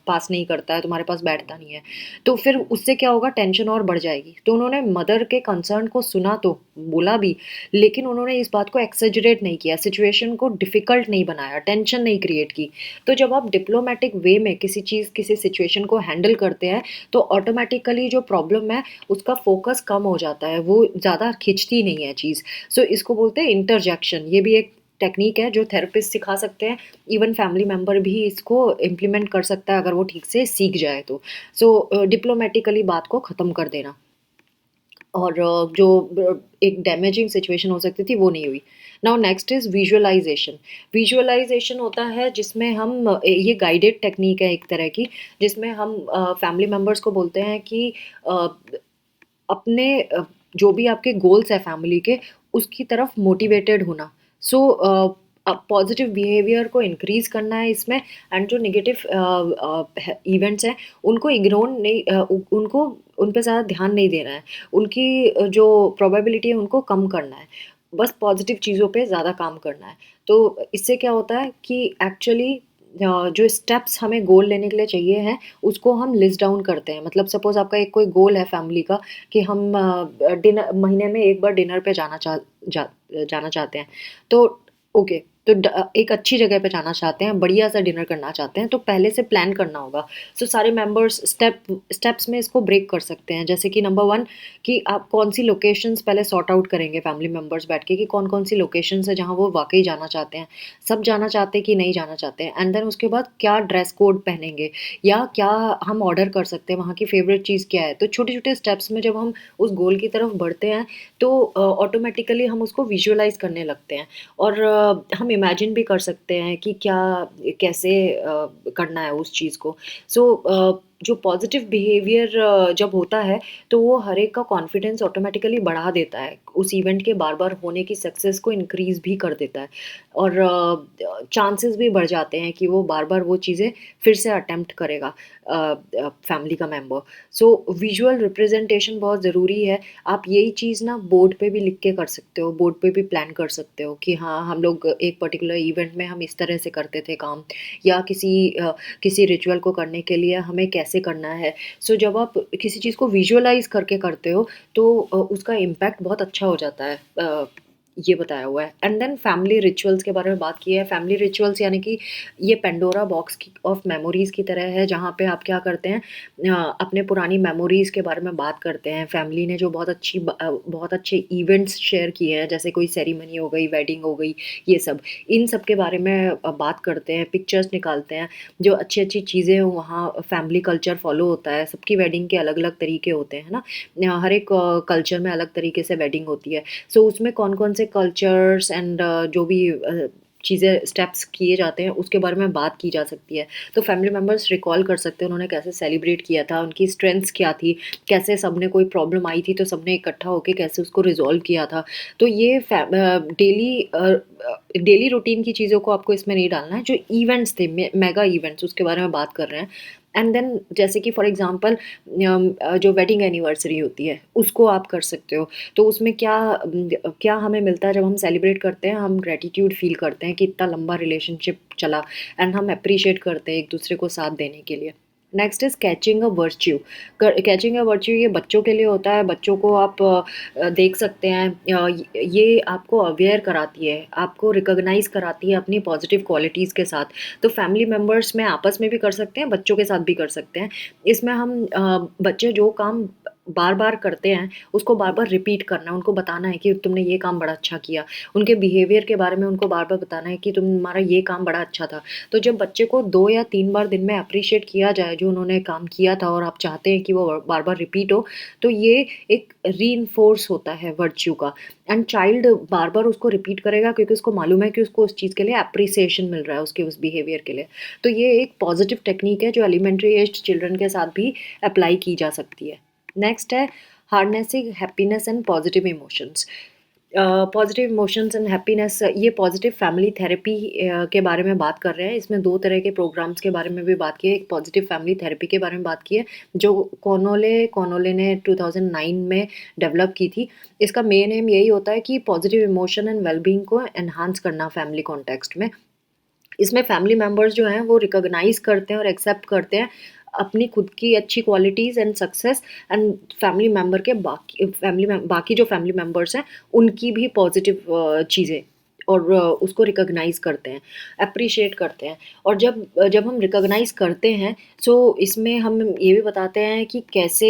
पास नहीं करता है, तुम्हारे पास बैठता नहीं है, तो फिर उससे क्या होगा, टेंशन और बढ़ जाएगी। तो उन्होंने मदर के कंसर्न को सुना तो बोला भी, लेकिन उन्होंने इस बात को एक्सेजरेट नहीं किया, सिचुएशन को डिफ़िकल्ट नहीं बनाया, टेंशन नहीं क्रिएट की। तो जब आप डिप्लोमेटिक वे में किसी चीज़ किसी सिचुएशन को हैंडल करते हैं तो ऑटोमेटिकली जो प्रॉब्लम है उसका फोकस कम हो जाता है, वो ज़्यादा खिंचती नहीं है चीज़। सो इसको बोलते हैं इंटरजेक्शन। ये भी एक टेक्निक है जो थेरेपिस्ट सिखा सकते हैं, इवन फैमिली मेम्बर भी इसको इम्प्लीमेंट कर सकता है अगर वो ठीक से सीख जाए तो। सो डिप्लोमेटिकली बात को ख़त्म कर देना, और जो एक डैमेजिंग सिचुएशन हो सकती थी वो नहीं हुई। Now next is visualization. Visualization होता है जिसमें हम ये गाइडेड टेक्निक है एक तरह की, जिसमें हम फैमिली मेम्बर्स को बोलते हैं कि अ, अपने जो भी आपके गोल्स है फैमिली के, उसकी तरफ मोटिवेटेड होना। सो पॉजिटिव बिहेवियर को इंक्रीज करना है इसमें, एंड जो नेगेटिव इवेंट्स हैं उनको इग्नोर नहीं, उनको उन पे ज़्यादा ध्यान नहीं देना है, उनकी जो प्रोबेबिलिटी है उनको कम करना है, बस पॉजिटिव चीज़ों पे ज़्यादा काम करना है। तो इससे क्या होता है कि एक्चुअली जो स्टेप्स हमें गोल लेने के लिए चाहिए हैं उसको हम लिस्ट डाउन करते हैं। मतलब सपोज आपका एक कोई गोल है फैमिली का कि हम डिनर महीने में एक बार डिनर पे जाना चाहते हैं। तो ओके, तो एक अच्छी जगह पे जाना चाहते हैं, बढ़िया सा डिनर करना चाहते हैं, तो पहले से प्लान करना होगा। सो सारे मेंबर्स स्टेप्स में इसको ब्रेक कर सकते हैं। जैसे कि नंबर वन, कि आप कौन सी लोकेशंस पहले सॉर्ट आउट करेंगे फैमिली मेंबर्स बैठ के, कि कौन कौन सी लोकेशंस है जहाँ वो वाकई जाना चाहते हैं, सब जाना चाहते हैं कि नहीं जाना चाहते हैं, एंड देन उसके बाद क्या ड्रेस कोड पहनेंगे या क्या हम ऑर्डर कर सकते हैं, वहाँ की फेवरेट चीज़ क्या है। तो छोटे छोटे स्टेप्स में जब हम उस गोल की तरफ बढ़ते हैं तो ऑटोमेटिकली हम उसको विजुअलाइज करने लगते हैं, और हम इमेजिन भी कर सकते हैं कि क्या कैसे करना है उस चीज़ को। सो जो पॉजिटिव बिहेवियर जब होता है तो वो हर एक का कॉन्फिडेंस ऑटोमेटिकली बढ़ा देता है, उस इवेंट के बार बार होने की सक्सेस को इंक्रीज भी कर देता है, और चांसेस भी बढ़ जाते हैं कि वो बार बार वो चीज़ें फिर से अटेम्प्ट करेगा फैमिली का मेंबर। सो विजुअल रिप्रेजेंटेशन बहुत ज़रूरी है। आप यही चीज़ ना बोर्ड पे भी लिख के कर सकते हो, बोर्ड पे भी प्लान कर सकते हो कि हाँ हम लोग एक पर्टिकुलर इवेंट में हम इस तरह से करते थे काम, या किसी रिचुअल को करने के लिए हमें कैसे करना है। सो जब आप किसी चीज़ को विजुअलाइज करके करते हो तो उसका इम्पैक्ट बहुत अच्छा हो जाता है। ये बताया हुआ है। एंड देन फैमिली रिचुअल्स के बारे में बात की है। फैमिली रिचुअल्स यानी कि ये पेंडोरा बॉक्स की ऑफ मेमोरीज़ की तरह है, जहाँ पे आप क्या करते हैं, अपने पुरानी मेमोरीज़ के बारे में बात करते हैं। फैमिली ने जो बहुत अच्छे इवेंट्स शेयर किए हैं, जैसे कोई सेरेमनी हो गई, वेडिंग हो गई, ये सब, इन सब के बारे में बात करते हैं, पिक्चर्स निकालते हैं, जो अच्छी अच्छी चीज़ें वहाँ फैमिली कल्चर फॉलो होता है। सबकी वेडिंग के अलग अलग तरीके होते हैं ना, हर एक कल्चर में अलग तरीके से वेडिंग होती है। सो उसमें कौन कौन से कल्चर्स एंड जो भी चीज़ें स्टेप्स किए जाते हैं उसके बारे में बात की जा सकती है। तो फैमिली मेम्बर्स रिकॉल कर सकते हैं उन्होंने कैसे सेलिब्रेट किया था, उनकी स्ट्रेंथ्स क्या थी, कैसे सबने कोई प्रॉब्लम आई थी तो सबने इकट्ठा होकर कैसे उसको रिजॉल्व किया था। तो ये डेली रूटीन की चीज़ों को आपको इसमें नहीं डालना है। जो इवेंट्स थे, मेगा इवेंट्स, उसके बारे में बात कर रहे हैं। एंड देन जैसे कि फॉर एग्जांपल जो वेडिंग एनिवर्सरी होती है उसको आप कर सकते हो। तो उसमें क्या हमें मिलता है जब हम सेलिब्रेट करते हैं, हम ग्रेटिट्यूड फील करते हैं कि इतना लंबा रिलेशनशिप चला, एंड हम अप्रिशिएट करते हैं एक दूसरे को साथ देने के लिए। Next is catching a virtue. Catching a virtue ये बच्चों के लिए होता है। बच्चों को आप देख सकते हैं, ये आपको अवेयर कराती है, आपको रिकॉग्नाइज कराती है अपनी पॉजिटिव क्वालिटीज़ के साथ। तो फैमिली मेम्बर्स में आपस में भी कर सकते हैं, बच्चों के साथ भी कर सकते हैं। इसमें हम बच्चे जो काम बार बार करते हैं उसको बार बार रिपीट करना है, उनको बताना है कि तुमने ये काम बड़ा अच्छा किया। उनके बिहेवियर के बारे में उनको बार बार बताना है कि तुम्हारा ये काम बड़ा अच्छा था। तो जब बच्चे को 2 या 3 बार दिन में अप्रिशिएट किया जाए जो उन्होंने काम किया था, और आप चाहते हैं कि वो बार बार रिपीट हो, तो ये एक रीइंफोर्स होता है वर्च्यू का। एंड चाइल्ड बार बार उसको रिपीट करेगा क्योंकि उसको मालूम है कि उसको उस चीज़ के लिए अप्रिसिएशन मिल रहा है, उसके उस बिहेवियर के लिए। तो ये एक पॉजिटिव टेक्निक है जो एलिमेंट्री एज चिल्ड्रन के साथ भी अप्लाई की जा सकती है। नेक्स्ट है harnessing happiness and positive emotions. Positive emotions and happiness, ये पॉजिटिव फैमिली थेरेपी के बारे में बात कर रहे हैं। इसमें 2 तरह के प्रोग्राम्स के बारे में भी बात की है। एक पॉजिटिव फैमिली थेरेपी के बारे में बात की है जो कॉनोले ने 2009 में डेवलप की थी। इसका मेन एम यही होता है कि पॉजिटिव इमोशन एंड वेलबींग को एनहांस करना फैमिली कॉन्टेक्स्ट में। इसमें फैमिली मेंबर्स जो हैं वो रिकॉग्नाइज करते हैं और एक्सेप्ट करते हैं अपनी खुद की अच्छी क्वालिटीज़ एंड सक्सेस, एंड बाकी जो फैमिली मेंबर्स हैं उनकी भी पॉजिटिव चीज़ें, और उसको रिकॉग्नाइज करते हैं, अप्रिशिएट करते हैं। और जब जब हम रिकॉग्नाइज करते हैं, सो इसमें हम ये भी बताते हैं कि कैसे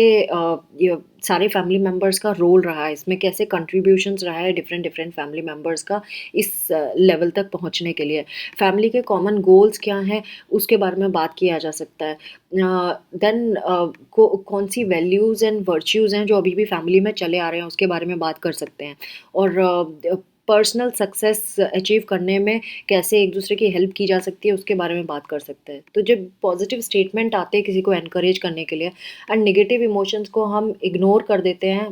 ये सारे फैमिली मेंबर्स का रोल रहा है इसमें, कैसे कंट्रीब्यूशंस रहा है डिफरेंट डिफरेंट फैमिली मेंबर्स का इस लेवल तक पहुंचने के लिए। फैमिली के कॉमन गोल्स क्या हैं उसके बारे में बात किया जा सकता है। देन कौन सी वैल्यूज़ एंड वर्च्यूज़ हैं जो अभी भी फैमिली में चले आ रहे हैं उसके बारे में बात कर सकते हैं। और पर्सनल सक्सेस अचीव करने में कैसे एक दूसरे की हेल्प की जा सकती है उसके बारे में बात कर सकते हैं। तो जब पॉजिटिव स्टेटमेंट आते हैं किसी को एनकरेज करने के लिए, एंड नेगेटिव इमोशंस को हम इग्नोर कर देते हैं,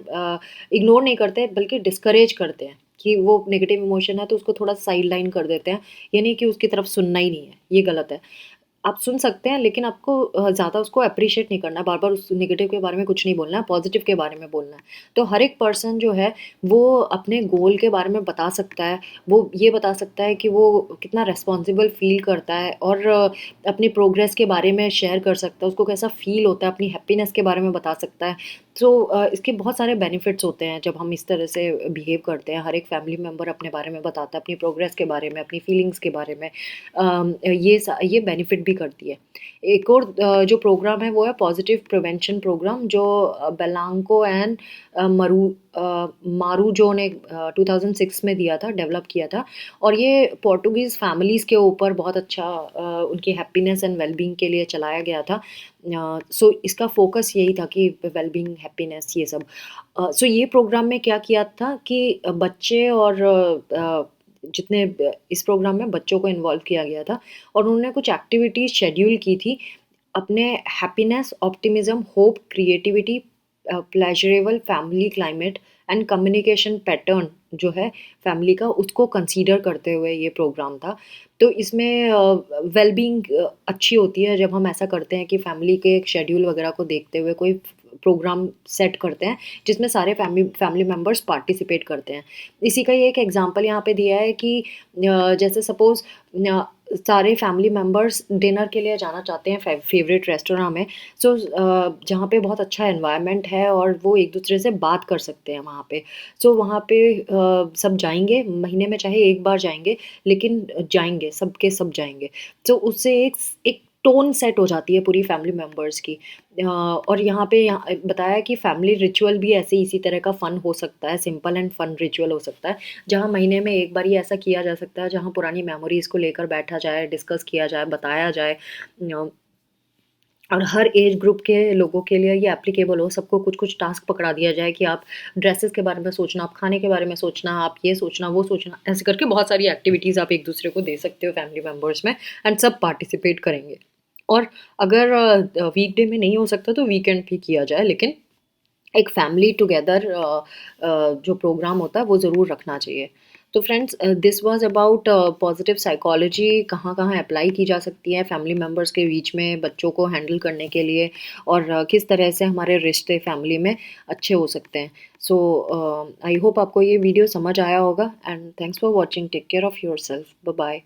इग्नोर नहीं करते बल्कि डिस्करेज करते हैं। कि वो नेगेटिव इमोशन है तो उसको थोड़ा साइड लाइन कर देते हैं। ये नहीं कि उसकी तरफ सुनना ही नहीं है, ये गलत है। आप सुन सकते हैं लेकिन आपको ज़्यादा उसको एप्रिशिएट नहीं करना है, बार-बार उस नेगेटिव के बारे में कुछ नहीं बोलना है, पॉज़िटिव के बारे में बोलना है। तो हर एक पर्सन जो है वो अपने गोल के बारे में बता सकता है, वो ये बता सकता है कि वो कितना रिस्पॉन्सिबल फ़ील करता है और अपनी प्रोग्रेस के बारे में शेयर कर सकता है, उसको कैसा फ़ील होता है, अपनी हैप्पीनेस के बारे में बता सकता है। तो इसके बहुत सारे बेनिफिट्स होते हैं जब हम इस तरह से बिहेव करते हैं। हर एक फैमिली मेंबर अपने बारे में बताता है, अपनी प्रोग्रेस के बारे में, अपनी फीलिंग्स के बारे में। ये बेनिफिट भी करती है। एक और जो प्रोग्राम है वो है पॉजिटिव प्रिवेंशन प्रोग्राम, जो बेलांको एंड मारूजो ने 2006 में दिया था, डेवलप किया था। और ये पोर्टुगीज़ फैमिलीज़ के ऊपर बहुत अच्छा उनकी हैप्पीनेस एंड वेलबींग के लिए चलाया गया था। सो इसका फोकस यही था कि वेलबींग, हैप्पीनेस, ये सब। सो ये प्रोग्राम में क्या किया था कि बच्चे और जितने इस प्रोग्राम में बच्चों को इन्वॉल्व किया गया था और उन्होंने कुछ एक्टिविटीज़ शेड्यूल की थी अपने happiness, optimism, hope, creativity, pleasurable family climate and communication pattern जो है फैमिली का, उसको कंसीडर करते हुए ये प्रोग्राम था। तो इसमें वेलबींग अच्छी होती है जब हम ऐसा करते हैं कि फैमिली के एक शेड्यूल वगैरह को देखते हुए कोई प्रोग्राम सेट करते हैं जिसमें सारे फैमिली फैमिली मेम्बर्स पार्टिसिपेट करते हैं। इसी का ही एक एग्जांपल यहाँ पे दिया है कि जैसे सपोज़ सारे फैमिली मेम्बर्स डिनर के लिए जाना चाहते हैं फेवरेट रेस्टोरेंट में। सो जहाँ पे बहुत अच्छा एनवायरनमेंट है और वो एक दूसरे से बात कर सकते हैं वहाँ पे। सो वहाँ पे सब जाएंगे, महीने में चाहे एक बार जाएंगे लेकिन जाएंगे, सब के सब जाएंगे। तो उससे एक टोन सेट हो जाती है पूरी फैमिली मेम्बर्स की। और यहाँ बताया कि फैमिली रिचुअल भी ऐसे इसी तरह का फ़न हो सकता है, सिंपल एंड फन रिचुअल हो सकता है, जहाँ महीने में एक बार ही ऐसा किया जा सकता है, जहाँ पुरानी मेमोरीज़ को लेकर बैठा जाए, डिस्कस किया जाए, बताया जाए। और हर एज ग्रुप के लोगों के लिए ये एप्लीकेबल हो, सबको कुछ-कुछ टास्क पकड़ा दिया जाए कि आप ड्रेसेस के बारे में सोचना, आप खाने के बारे में सोचना, आप ये सोचना, वो सोचना, ऐसे करके बहुत सारी एक्टिविटीज़ आप एक-दूसरे को दे सकते हो फैमिली मेंबर्स में, एंड सब पार्टिसिपेट करेंगे। और अगर वीकडे में नहीं हो सकता तो वीकेंड भी किया जाए, लेकिन एक फैमिली टुगेदर जो प्रोग्राम होता है वो ज़रूर रखना चाहिए। तो friends, this was about positive psychology कहाँ-कहाँ अप्लाई की जा सकती है फैमिली मेम्बर्स के बीच में बच्चों को हैंडल करने के लिए, और किस तरह से हमारे रिश्ते फैमिली में अच्छे हो सकते हैं। सो आई होप आपको ये वीडियो समझ आया होगा, and thanks for watching. Take care of yourself. Bye bye.